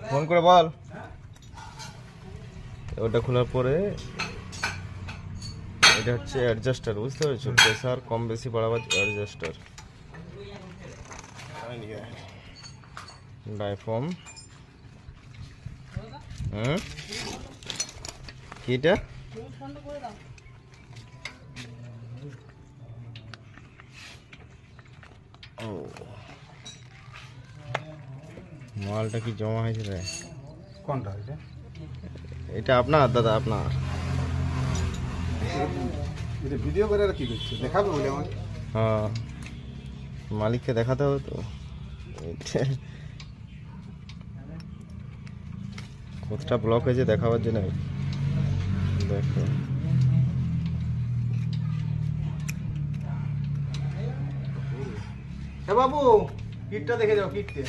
Phone করে বল। ওটা খোলার পরে এটা হচ্ছে অ্যাডজাস্টার, বুঝতে পেরেছো? প্রেসার কম বেশি বাড়াবার অ্যাডজাস্টার। ডাইফর্ম কি এটা? ও মালটা কি জমা হয়েছে রে? কোনটা এটা? এটা আপনার দাদা, আপনার? এটা ভিডিও করে আর কি করছে, দেখাবে বলে আমাকে? হ্যাঁ, মালিককে দেখাতে হবে তো। কোথাটা ব্লক হয়েছে দেখাবার জন্য। দেখো বাবু, কিটটা দেখে যাও, কিটটা।